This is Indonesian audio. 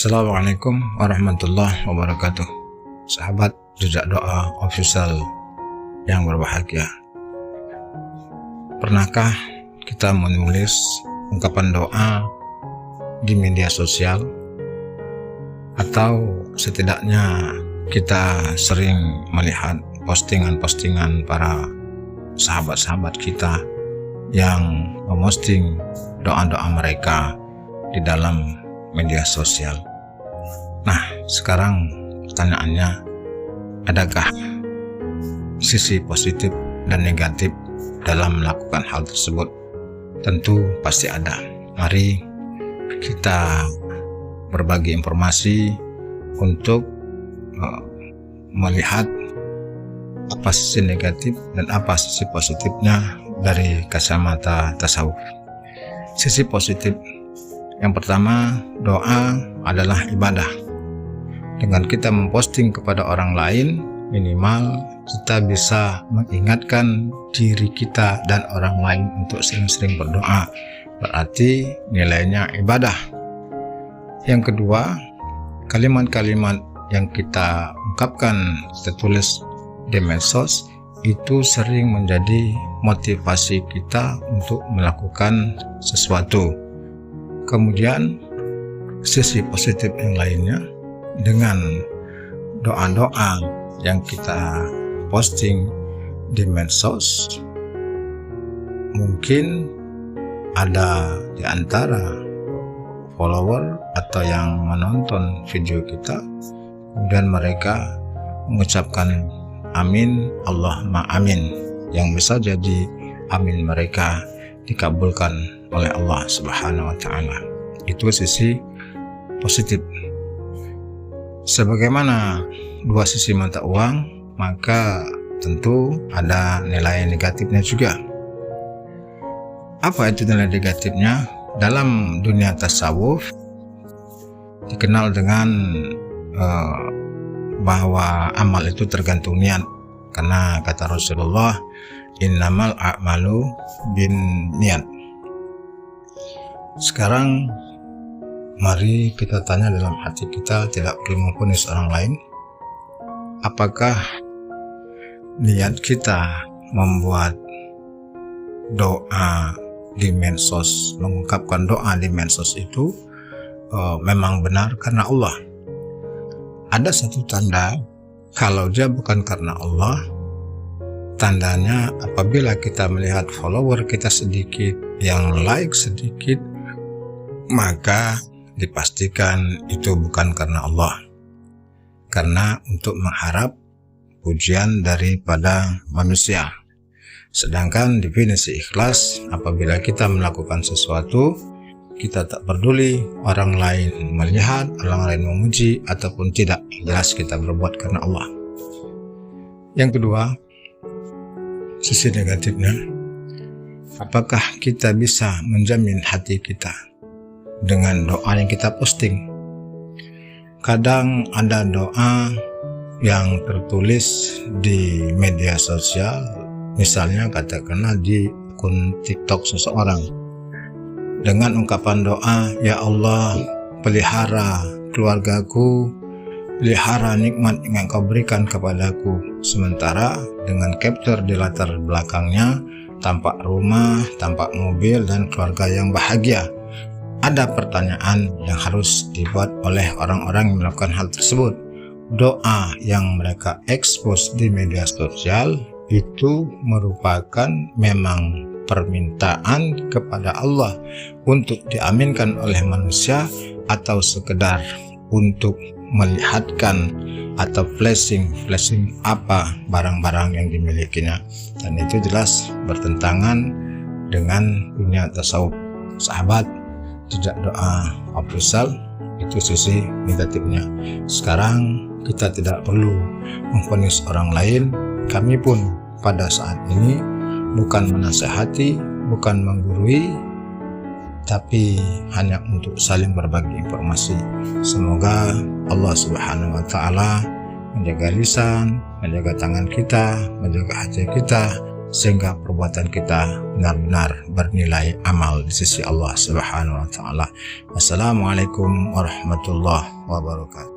Assalamualaikum warahmatullahi wabarakatuh. Sahabat Jejak Doa Official yang berbahagia, pernahkah kita menulis ungkapan doa di media sosial? Atau setidaknya kita sering melihat postingan-postingan para sahabat-sahabat kita yang memposting doa-doa mereka di dalam media sosial. Nah, sekarang pertanyaannya, adakah sisi positif dan negatif dalam melakukan hal tersebut? Tentu pasti ada. Mari kita berbagi informasi untuk melihat apa sisi negatif dan apa sisi positifnya dari kacamata tasawuf. Sisi positif yang pertama, doa adalah ibadah. Dengan kita memposting kepada orang lain, minimal kita bisa mengingatkan diri kita dan orang lain untuk sering-sering berdoa. Berarti nilainya ibadah. Yang kedua, kalimat-kalimat yang kita ungkapkan, kita tulis di medsos, itu sering menjadi motivasi kita untuk melakukan sesuatu. Kemudian sisi positif yang lainnya, dengan doa-doa yang kita posting di medsos, mungkin ada di antara follower atau yang menonton video kita, kemudian mereka mengucapkan amin, Allahumma amin, yang bisa jadi amin mereka dikabulkan oleh Allah Subhanahu wa Ta'ala. Itu sisi positif. Sebagaimana dua sisi mata uang, maka tentu ada nilai negatifnya juga. Apa itu nilai negatifnya? Dalam dunia tasawuf dikenal dengan bahwa amal itu tergantung niat, karena kata Rasulullah, innamal a'malu bin niat. Sekarang mari kita tanya dalam hati kita, tidak perlu memvonis orang lain. Apakah niat kita membuat doa di medsos, mengungkapkan doa di medsos itu memang benar karena Allah? Ada satu tanda kalau dia bukan karena Allah. Tandanya apabila kita melihat follower kita sedikit, yang like sedikit, maka dipastikan itu bukan karena Allah, karena untuk mengharap pujian daripada manusia. Sedangkan definisi ikhlas, apabila kita melakukan sesuatu, kita tak peduli orang lain melihat, orang lain memuji ataupun tidak, jelas kita berbuat karena Allah. Yang kedua, sisi negatifnya, apakah kita bisa menjamin hati kita dengan doa yang kita posting? Kadang ada doa yang tertulis di media sosial, misalnya katakanlah di akun TikTok seseorang, dengan ungkapan doa, ya Allah, pelihara keluargaku, pelihara nikmat yang Engkau berikan kepadaku. Sementara dengan capture di latar belakangnya tampak rumah, tampak mobil, dan keluarga yang bahagia. Ada pertanyaan yang harus dibuat oleh orang-orang yang melakukan hal tersebut. Doa yang mereka expose di media sosial itu merupakan memang permintaan kepada Allah untuk diaminkan oleh manusia, atau sekedar untuk melihatkan atau flashing apa barang-barang yang dimilikinya. Dan itu jelas bertentangan dengan dunia tasawuf. Sahabat Jejak Doa Official, itu sisi negatifnya. Sekarang kita tidak perlu memvonis orang lain. Kami pun pada saat ini bukan menasehati, bukan menggurui, tapi hanya untuk saling berbagi informasi. Semoga Allah Subhanahu wa Ta'ala menjaga lisan, menjaga tangan kita, menjaga hati kita, sehingga perbuatan kita benar-benar bernilai amal di sisi Allah Subhanahu wa taala. Wassalamualaikum warahmatullahi wabarakatuh.